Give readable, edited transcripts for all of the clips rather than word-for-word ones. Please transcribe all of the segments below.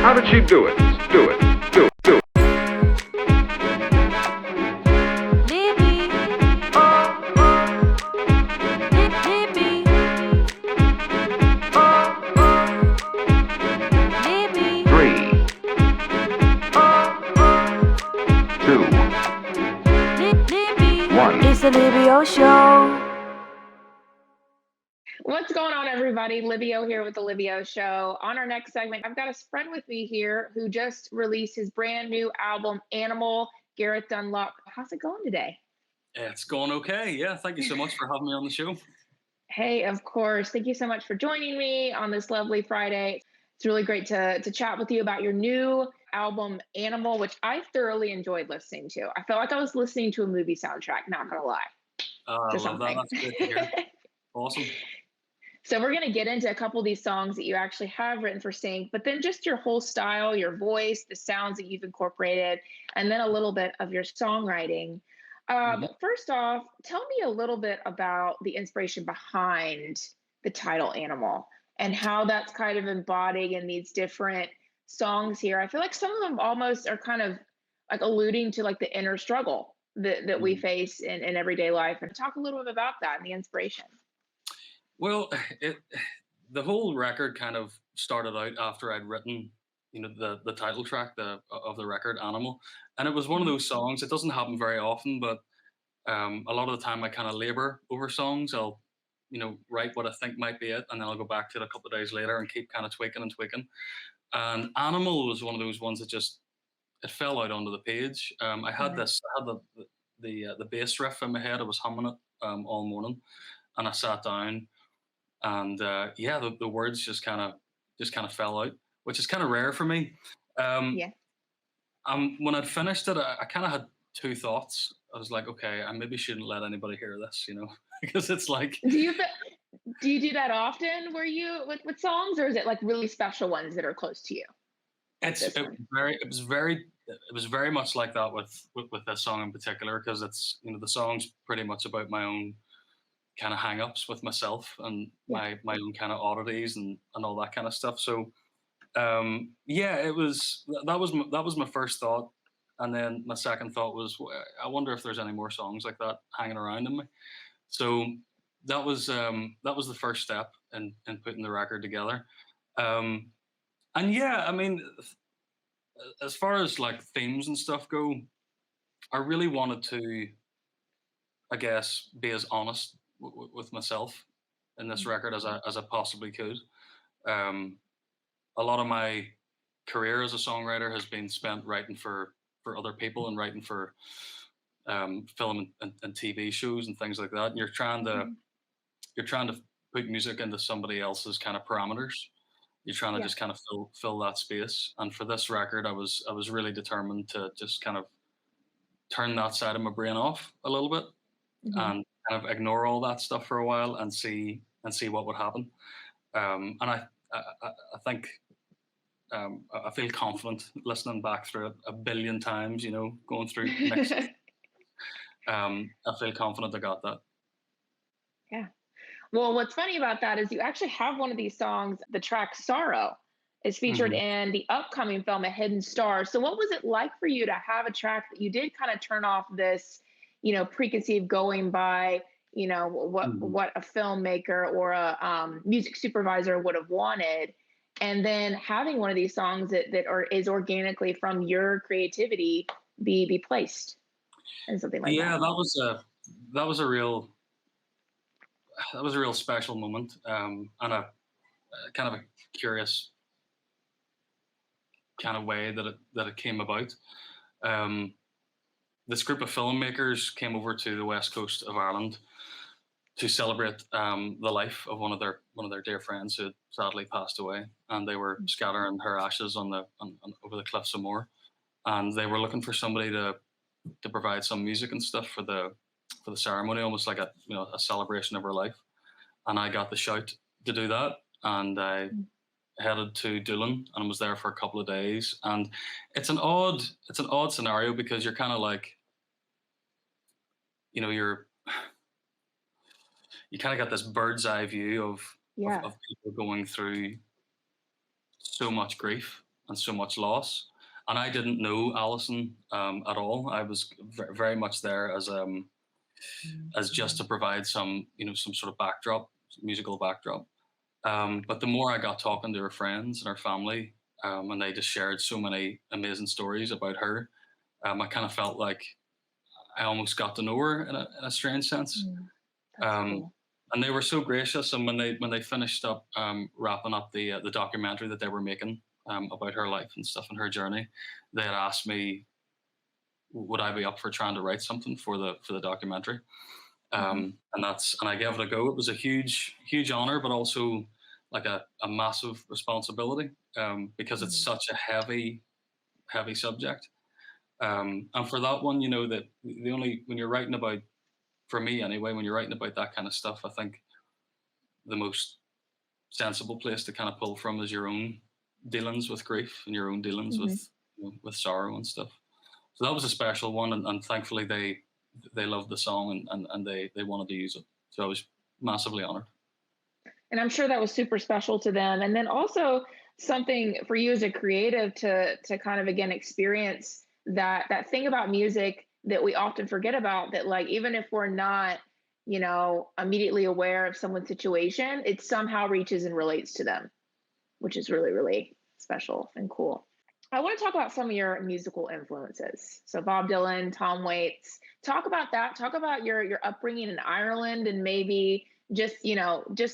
How did she do it? Do it. Do it. Do it. It's the Livio Show. What's going on, everybody? Livio here with the Livio Show. On our next segment, I've got a friend with me here who just released his brand new album, Animal, Gareth Dunlop. How's it going today? It's going okay. Yeah, thank you so much for having me on the show. Hey, of course. Thank you so much for joining me on this lovely Friday. It's really great to chat with you about your new album, Animal, which I thoroughly enjoyed listening to. I felt like I was listening to a movie soundtrack, not gonna lie. I love that. That's good to hear. Awesome. So we're going to get into a couple of these songs that you actually have written for sync, but then just your whole style, your voice, the sounds that you've incorporated, and then a little bit of your songwriting. But first off, tell me a little bit about the inspiration behind the title Animal and how that's kind of embodied in these different songs here. I feel like some of them almost are kind of like alluding to like the inner struggle that we face in everyday life. And talk a little bit about that and the inspiration. Well, the whole record kind of started out after I'd written, the title track of the record, Animal, and it was one of those songs. It doesn't happen very often, but a lot of the time I kind of labor over songs. I'll, write what I think might be it, and then I'll go back to it a couple of days later and keep kind of tweaking and tweaking. And Animal was one of those ones that it fell out onto the page. I had the bass riff in my head. I was humming it all morning, and I sat down. And the words just kind of fell out, which is kind of rare for me. When I'd finished it, I kind of had two thoughts. I was like, okay, I maybe shouldn't let anybody hear this, because it's like. Do you do that often? Were you with songs, or is it like really special ones that are close to you? It was very much like that with this song in particular, because it's the song's pretty much about my own kind of hang-ups with myself and my own kind of oddities and all that kind of stuff. So that was my first thought, and then my second thought was, I wonder if there's any more songs like that hanging around in me. So that was the first step in putting the record together. And yeah, I mean, as far as like themes and stuff go, I really wanted to, I guess, be as honest with myself in this record as I possibly could. A lot of my career as a songwriter has been spent writing for other people and writing for film and TV shows and things like that. And you're trying to put music into somebody else's kind of parameters. You're trying to just kind of fill that space. And for this record, I was really determined to just kind of turn that side of my brain off a little bit and kind of ignore all that stuff for a while and see what would happen. And I think I feel confident listening back through it a billion times, going through next. I feel confident I got that. Yeah. Well, what's funny about that is you actually have one of these songs, the track Sorrow, is featured in the upcoming film A Hidden Star. So what was it like for you to have a track that you did kind of turn off this, preconceived going by, what a filmmaker or a music supervisor would have wanted, and then having one of these songs that is organically from your creativity be placed in something like that? Yeah, that was a real special moment, and a kind of a curious kind of way that it came about. This group of filmmakers came over to the west coast of Ireland to celebrate the life of one of their dear friends who had sadly passed away, and they were scattering her ashes on over the cliffs of Moher, and they were looking for somebody to provide some music and stuff for the ceremony, almost like a celebration of her life. And I got the shout to do that, and I headed to Doolin and was there for a couple of days. And it's an odd scenario, because you're kind of like, you're you kind of got this bird's eye view Yeah. of people going through so much grief and so much loss. And I didn't know Alison at all. I was very much there as just to provide some, some sort of backdrop, musical backdrop. But the more I got talking to her friends and her family, and they just shared so many amazing stories about her, I kind of felt like I almost got to know her in a strange sense. That's Um, cool. and they were so gracious. And when they finished up wrapping up the documentary that they were making about her life and stuff and her journey, they had asked me, would I be up for trying to write something for the documentary? And I gave it a go. It was a huge honor, but also like a massive responsibility because it's such a heavy subject. And for that one, that the only when you're writing about, for me anyway, when you're writing about that kind of stuff, I think the most sensible place to kind of pull from is your own dealings with grief and your own dealings with sorrow and stuff. So that was a special one, and thankfully they loved the song and they wanted to use it. So I was massively honored. And I'm sure that was super special to them. And then also something for you as a creative to kind of again experience that thing about music that we often forget about, that like even if we're not, immediately aware of someone's situation, it somehow reaches and relates to them, which is really, really special and cool. I want to talk about some of your musical influences. So Bob Dylan, Tom Waits. Talk about that. Talk about your upbringing in Ireland and maybe just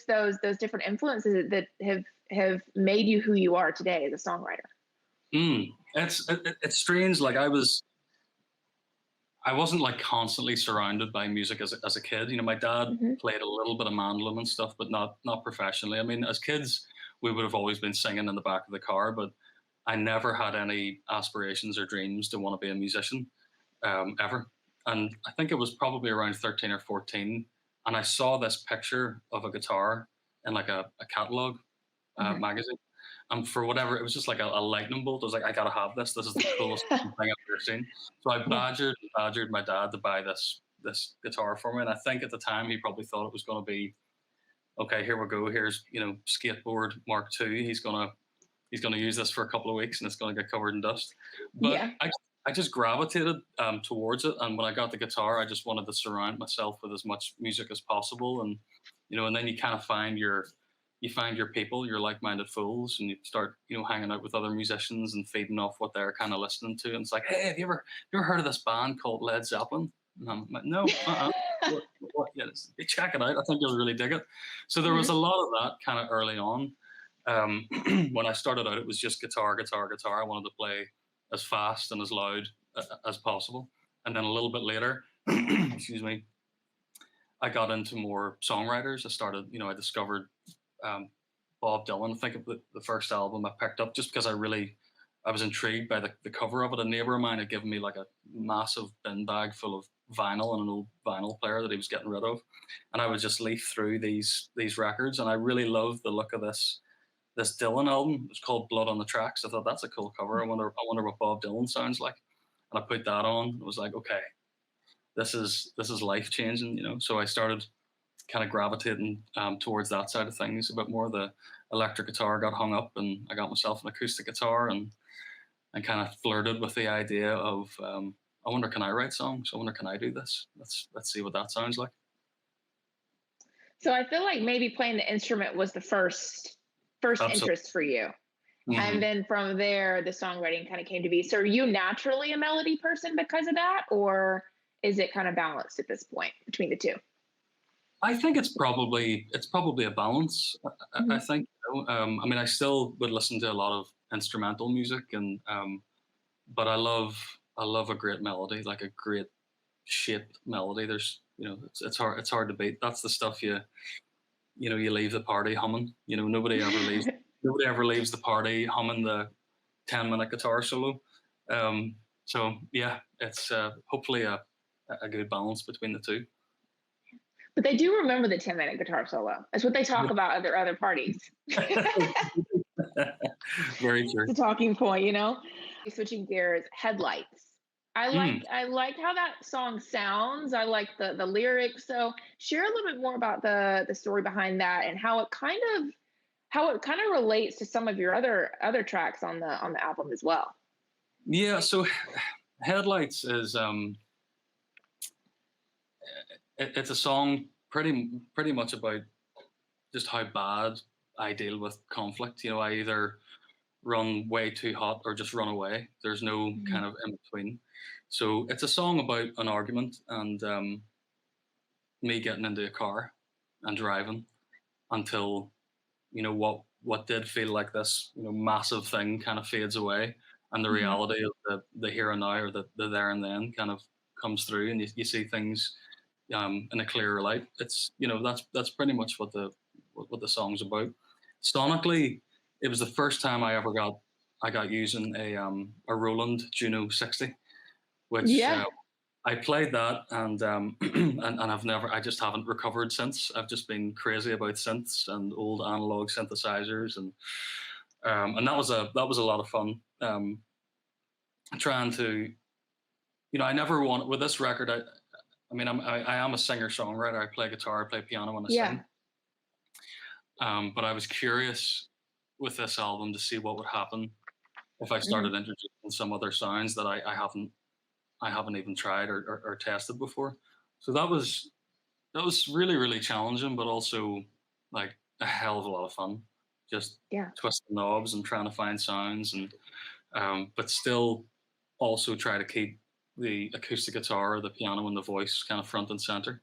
those different influences that have made you who you are today as a songwriter. It's strange. Like I wasn't like constantly surrounded by music as a kid. My dad played a little bit of mandolin and stuff, but not professionally. I mean, as kids, we would have always been singing in the back of the car, but I never had any aspirations or dreams to want to be a musician ever. And I think it was probably around 13 or 14. And I saw this picture of a guitar in like a catalog magazine. And for whatever, it was just like a lightning bolt. I was like, I got to have this. This is the coolest thing I've ever seen. So I badgered my dad to buy this guitar for me. And I think at the time he probably thought it was going to be, okay, here we go. Here's, skateboard Mark II. He's going to use this for a couple of weeks and it's going to get covered in dust. But I just gravitated towards it. And when I got the guitar, I just wanted to surround myself with as much music as possible. And, and then you kind of find your people, your like-minded fools, and you start, hanging out with other musicians and feeding off what they're kind of listening to. And it's like, hey, have you ever heard of this band called Led Zeppelin? And I'm like, no, what? Yeah, check it out. I think you'll really dig it. So there was a lot of that kind of early on. When I started out, it was just guitar. I wanted to play as fast and as loud as possible. And then a little bit later, excuse me, I got into more songwriters. I started, I discovered Bob Dylan. I think of the first album I picked up just because I was intrigued by the cover of it. A neighbor of mine had given me like a massive bin bag full of vinyl and an old vinyl player that he was getting rid of. And I would just leaf through these records. And I really loved the look of this Dylan album. It's called Blood on the Tracks. I thought that's a cool cover. I wonder what Bob Dylan sounds like. And I put that on. It was like, okay, this is life changing, So I started kind of gravitating towards that side of things a bit more. The electric guitar got hung up, and I got myself an acoustic guitar and kind of flirted with the idea of I wonder, can I write songs? I wonder, can I do this? Let's see what that sounds like. So I feel like maybe playing the instrument was the first interest for you. And then from there, the songwriting kind of came to be. So are you naturally a melody person because of that? Or is it kind of balanced at this point between the two? I think it's probably a balance. I think, I mean, I still would listen to a lot of instrumental music but I love a great melody, like a great shaped melody. There's, it's hard to beat. That's the stuff you leave the party humming. Nobody ever leaves the party humming the 10-minute guitar solo. So yeah, it's hopefully a good balance between the two. But they do remember the 10-minute guitar solo. That's what they talk about at their other parties. Very true. The talking point, Switching gears, headlights. Mm. I like how that song sounds. I like the lyrics. So share a little bit more about the story behind that and how it kind of relates to some of your other tracks on the album as well. Yeah, so Headlights is it's a song pretty much about just how bad I deal with conflict. You know, I either run way too hot or just run away. There's no kind of in between. So it's a song about an argument and me getting into a car and driving until what did feel like this massive thing kind of fades away, and the Mm-hmm. reality of the here and now, or the there and then, kind of comes through, and you see things in a clearer light. It's that's pretty much what the song's about. Sonically, it was the first time I got using a Roland Juno 60, which Yeah. I played that, and and I just haven't recovered since. I've just been crazy about synths and old analog synthesizers, and that was a lot of fun. Trying to, I never want with this record. I mean, I am a singer songwriter. I play guitar, I play piano, and I Yeah. sing. But I was curious with this album to see what would happen if I started introducing some other sounds that I haven't even tried or tested before. So that was really, really challenging, but also like a hell of a lot of fun. Just Yeah. twisting knobs and trying to find sounds, and but still also try to keep the acoustic guitar, the piano, and the voice kind of front and center.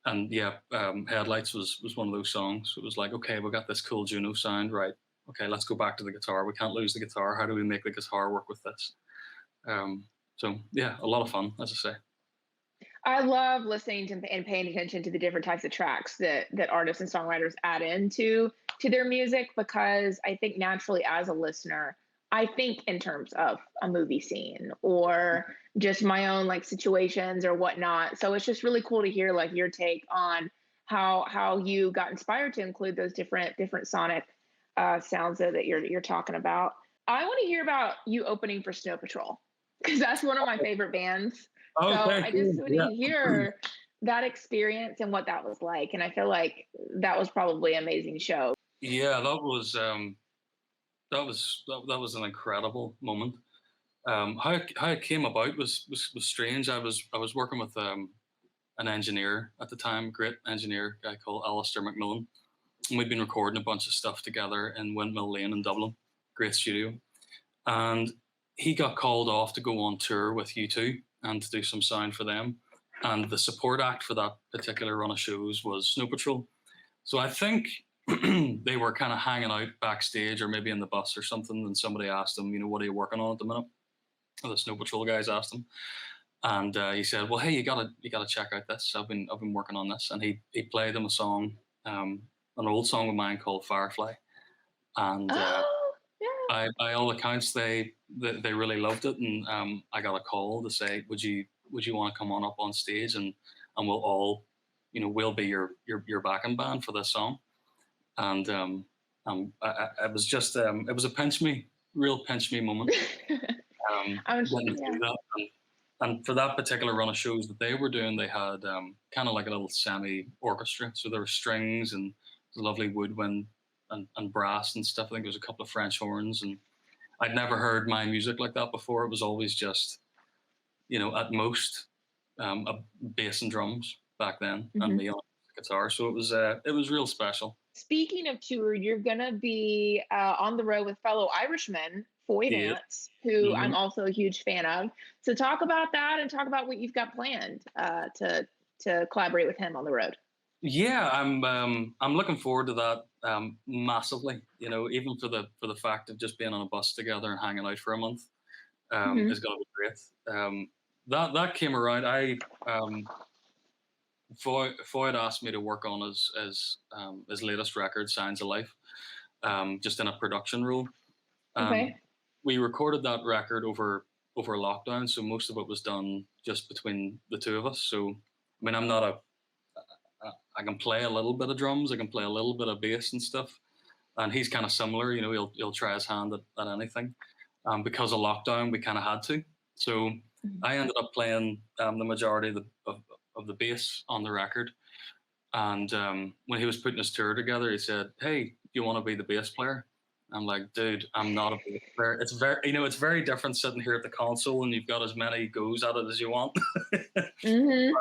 And yeah, Headlights was one of those songs. It was like, okay, we got this cool Juno sound, right? Okay, let's go back to the guitar. We can't lose the guitar. How do we make the guitar work with this? So yeah, a lot of fun, as I say. I love listening to and paying attention to the different types of tracks that artists and songwriters add into their music, because I think naturally as a listener, I think in terms of a movie scene or just my own like situations or whatnot. So it's just really cool to hear like your take on how you got inspired to include those different sonic sounds that you're talking about. I want to hear about you opening for Snow Patrol, because that's one of my favorite bands. So Okay, I just cool. want Yeah. to hear that experience and what that was like. And I feel like that was probably an amazing show. Yeah, that was an incredible moment. How it came about was strange. I was working with an engineer at the time, great engineer, guy called Alistair McMillan, and we'd been recording a bunch of stuff together in Windmill Lane in Dublin, great studio. And he got called off to go on tour with U2 and to do some sound for them. And the support act for that particular run of shows was Snow Patrol. So I think they were kind of hanging out backstage or maybe in the bus or something, and somebody asked him, what are you working on at the minute? Or the Snow Patrol guys asked him, and he said, "Well, hey, you gotta check out this. I've been working on this." And he played them a song, an old song of mine called Firefly, and Oh, yeah. by all accounts, they really loved it, and I got a call to say, "Would you want to come on up on stage, and we'll all, we'll be your backing band for this song." And it was just it was a real pinch me moment. When to do that. And for that particular run of shows that they were doing, they had kind of like a little semi orchestra. So there were strings and lovely woodwind and brass and stuff. I think there was a couple of French horns, and I'd never heard my music like that before. It was always just, at most a bass and drums back then, and me on guitar. So it was real special. Speaking of tour, you're gonna be on the road with fellow Irishman Foy Yeah. Vance, who I'm also a huge fan of. So talk about that and talk about what you've got planned to collaborate with him on the road. Yeah, I'm looking forward to that massively. Even for the fact of just being on a bus together and hanging out for a month is going to be great. That came around. Foy had asked me to work on his latest record, Signs of Life, just in a production role. Okay. We recorded that record over lockdown, so most of it was done just between the two of us. So, I mean, I can play a little bit of drums, I can play a little bit of bass and stuff, and he's kind of similar. He'll try his hand at anything. Because of lockdown, we kind of had to. So Mhm. I ended up playing the majority of the bass on the record. And when he was putting his tour together, he said, "Hey, do you want to be the bass player?" I'm like, "Dude, I'm not a bass player. It's very, it's very different sitting here at the console and you've got as many goes at it as you want. Mhm.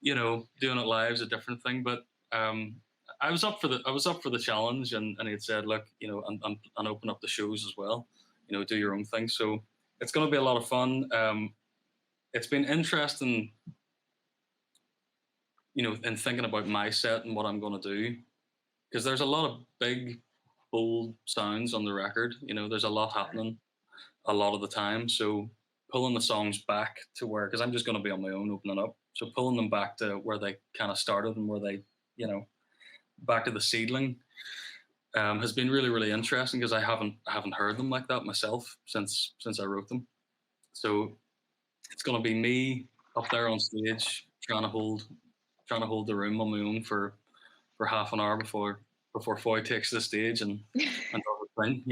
Doing it live is a different thing." But um, I was up for the challenge, and he had said, "Look, and open up the shows as well. Do your own thing." So it's going to be a lot of fun. It's been interesting, in thinking about my set and what I'm going to do, because there's a lot of big, bold sounds on the record. There's a lot happening a lot of the time. So pulling the songs back to where, because I'm just going to be on my own opening up. So pulling them back to where they kind of started and where they, back to the seedling, has been really, really interesting because I haven't heard them like that myself since I wrote them. So it's going to be me up there on stage trying to hold the room on my own for half an hour before Foy takes the stage and does the thing.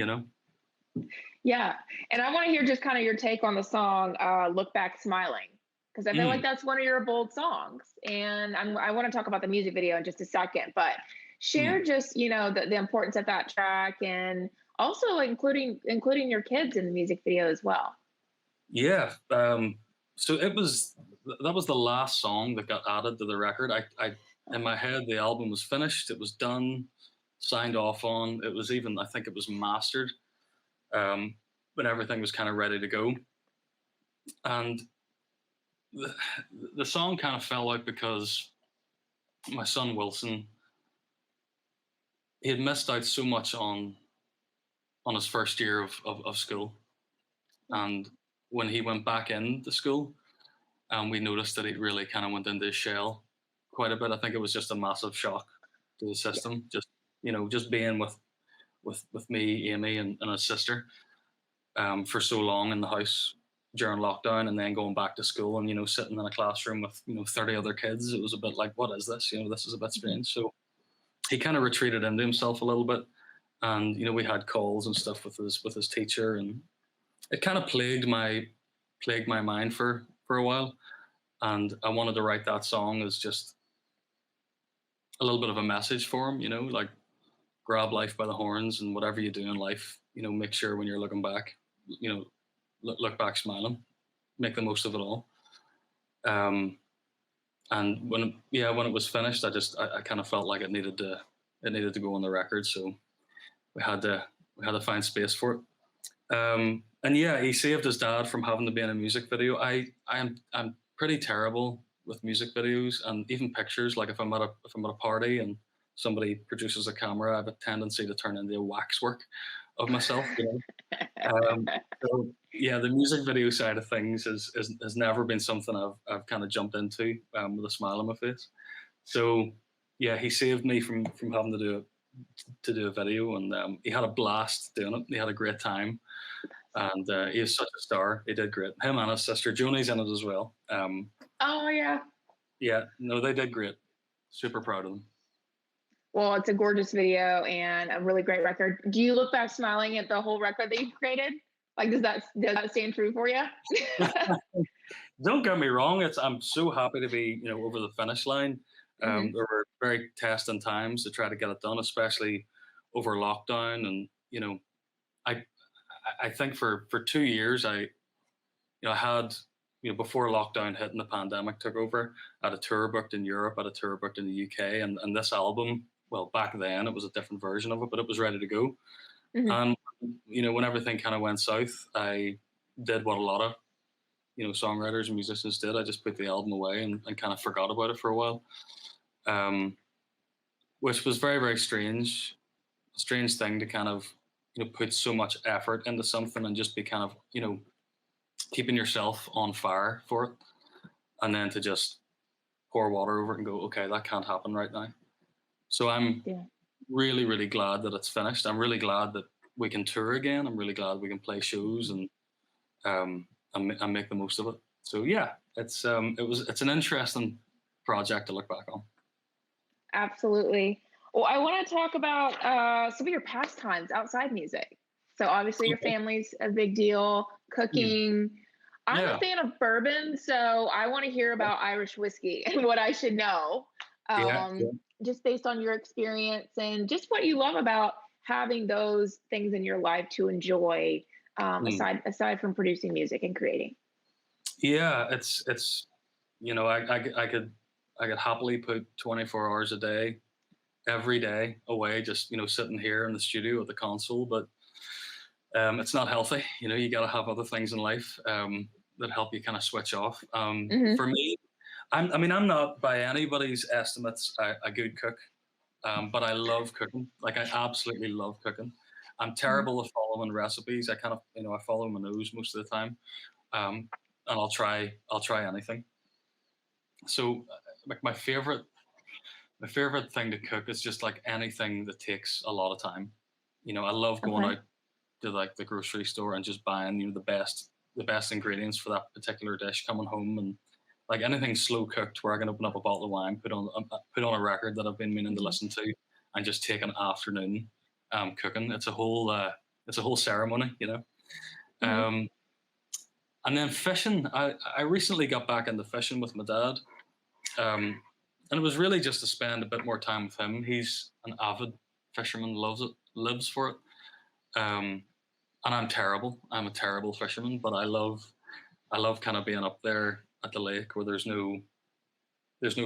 Yeah. And I want to hear just kind of your take on the song Look Back Smiling, because I feel like Mm, that's one of your bold songs. And I want to talk about the music video in just a second, but share mm. just, the importance of that track, and also including your kids in the music video as well. Yeah. So that was the last song that got added to the record. I in my head the album was finished. It was done, signed off on. It was even, I think it was mastered. Um, when everything was kind of ready to go, and the, the song kind of fell out because my son Wilson, he had missed out so much on his first year of school, and when he went back into school, we noticed that he really kind of went into his shell quite a bit. I think it was just a massive shock to the Yeah. system. Just being with me, Amy, and his sister for so long in the house during lockdown, and then going back to school and sitting in a classroom with 30 other kids. It was a bit like, what is this? This is a bit Mhm. strange. So he kind of retreated into himself a little bit, and we had calls and stuff with his teacher, and it kind of plagued my mind for a while. And I wanted to write that song as just a little bit of a message for him, like grab life by the horns, and whatever you do in life, make sure when you're looking back, look back smiling, make the most of it all. Um, and when it was finished, I kind of felt like it needed to go on the record, so we had to we had to find space for it. And yeah, he saved his dad from having to be in a music video. I'm pretty terrible with music videos and even pictures. Like if I'm at a party and somebody produces a camera, I have a tendency to turn into a waxwork of myself. So yeah, the music video side of things has never been something I've kind of jumped into with a smile on my face. So yeah, he saved me from having to do a video, and he had a blast doing it. He had a great time, and he is such a star. He did great. Him and his sister Joni's in it as well. Oh yeah. Yeah, no, they did great. Super proud of them. Well, it's a gorgeous video and a really great record. Do you look back smiling at the whole record that you've created? Like, does that stand true for you? Don't get me wrong. I'm so happy to be over the finish line. Hmm. There were very testing times to try to get it done, especially over lockdown. And I I think for 2 years I had before lockdown hit and the pandemic took over, I had a tour booked in Europe, I had a tour booked in the UK, and this album, well, back then it was a different version of it, but it was ready to go. Hmm. And when everything kind of went south, I did what a lot of songwriters and musicians did. I just put the album away and kind of forgot about it for a while, um, which was very, very strange. A strange thing to kind of put so much effort into something and just be kind of keeping yourself on fire for it, and then to just pour water over it and go, okay, that can't happen right now. So I'm Yeah. really, really glad that it's finished. I'm really glad that we can tour again. I'm really glad we can play shows and make the most of it. So yeah, it's an interesting project to look back on. Absolutely. Well, I want to talk about some of your pastimes outside music. So obviously your Okay. family's a big deal, Mm. cooking. I'm a Yeah, fan of bourbon, so I want to hear about Irish whiskey and what I should know, yeah, yeah. um, just based on your experience and just what you love about having those things in your life to enjoy, Mm. aside from producing music and creating. Yeah, it's I could happily put 24 hours a day every day away, just sitting here in the studio at the console, but it's not healthy. You got to have other things in life that help you kind of switch off. Hmm. For me, I'm not by anybody's estimates a good cook, but I love cooking. Like I absolutely love cooking. I'm terrible at following recipes. I kind of I follow my nose most of the time, um, and I'll try anything. So like my favorite thing to cook is just like anything that takes a lot of time. I love going Okay. out to like the grocery store and just buying the best ingredients for that particular dish, coming home and like anything slow cooked where I can open up a bottle of wine, put on a record that I've been meaning to Hmm. listen to, and just take an afternoon cooking. It's a whole ceremony. Hmm. Um, and then fishing. I recently got back into fishing with my dad, um, and it was really just to spend a bit more time with him. He's an avid fisherman, loves it, lives for it. Um, and I'm terrible. I'm a terrible fisherman, but I love kind of being up there at the lake where there's no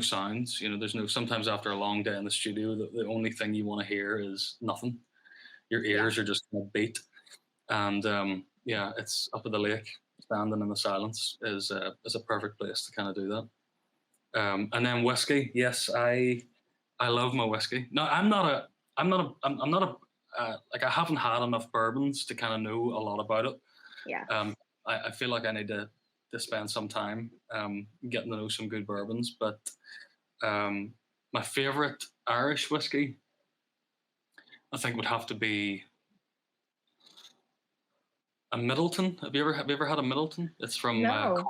sounds. There's no. Sometimes after a long day in the studio, the only thing you want to hear is nothing. Your Yeah. ears are just kind of beat, and yeah, it's up at the lake, standing in the silence is a perfect place to kind of do that. And then whiskey, yes, I love my whiskey. No, I'm not a like I haven't had enough bourbons to kind of know a lot about it. Yeah. Um, I feel like I need to spend some time getting to know some good bourbons. But um, my favorite Irish whiskey, I think, would have to be a Middleton. Have you ever had a Middleton? It's from No.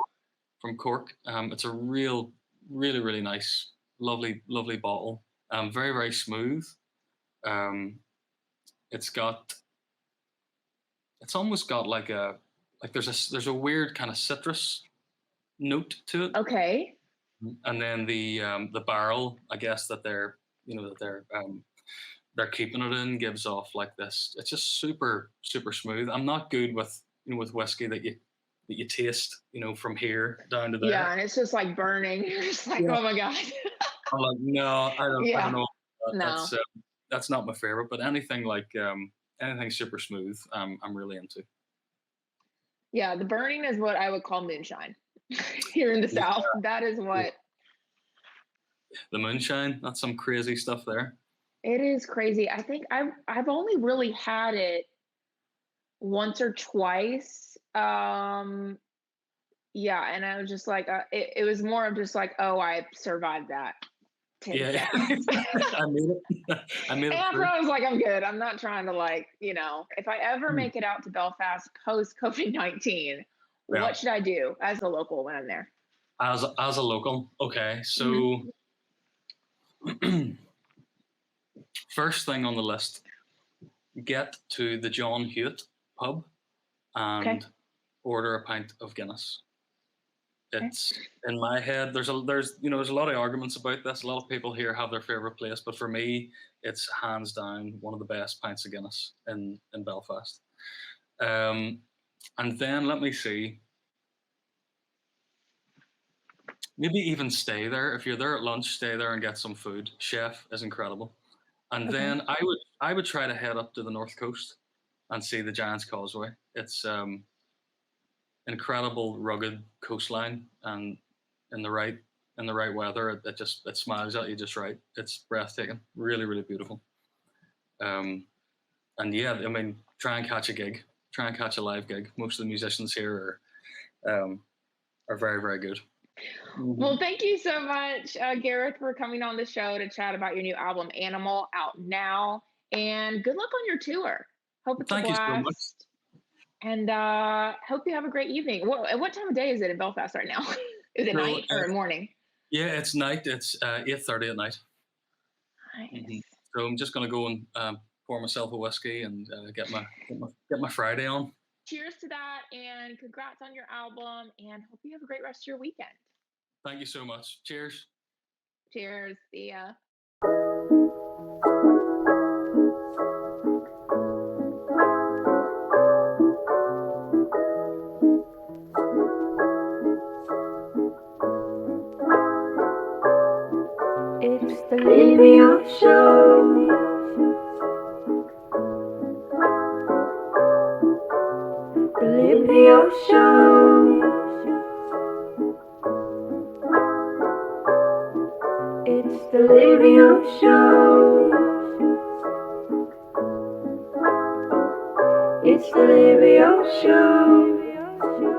Cork. It's a really really nice, lovely lovely bottle. Very very smooth. Um, it's got it's almost got like there's a weird kind of citrus note to it. Okay. And then the barrel, I guess that they're keeping it in, gives off like this. It's just super super smooth. I'm not good with whiskey that you taste from here down to Yeah, there. and it's just like burning. You're just like, Yeah, oh my god. I'm like, no, I don't Yeah. know. No. That's not my favorite. But anything super smooth, I'm really into. Yeah, the burning is what I would call moonshine here in the Yeah, South. That is what the moonshine, that's some crazy stuff there. it is crazy. I think I've only really had it once or twice. Yeah, and I was just like, it was more of just like, oh, I survived that 10 Yeah, seconds. I made it. I made And it after through. I was like, I'm good. I'm not trying to like, if I ever Hmm. make it out to Belfast post COVID-19, Yeah, what should I do as a local when I'm there? as a local. Okay, Hmm. so first thing on the list, get to the John Hewitt pub Okay. and order a pint of Guinness. Okay. It's in my head. There's a lot of arguments about this. A lot of people here have their favorite place, but for me, it's hands down one of the best pints of Guinness in Belfast. Um, and then let me see. Maybe even stay there. If you're there at lunch, stay there and get some food. Chef is incredible. And Okay. then I would try to head up to the north coast and see the Giant's Causeway. It's incredible rugged coastline, and in the right in the right weather, it smiles at you just right. It's breathtaking, really really beautiful. Um, and yeah, I mean, try and catch a gig, try and catch a live gig. Most of the musicians here are very very good. Well, Mhm. thank you so much, Gareth, for coming on the show to chat about your new album, Animal, out now. And good luck on your tour. Hope it's a Thank you so much. blast. And hope you have a great evening. What time of day is it in Belfast right now? Is it So night or morning? yeah, it's night. It's 8:30 at night. Hmm. Nice. So I'm just gonna go and pour myself a whiskey and get my Friday on. cheers to that, and congrats on your album, and hope you have a great rest of your weekend. Thank you so much. Cheers. Cheers. See ya. It's the Libya Show. The Libya Show. It's the Libya Show. It's the Libya Show.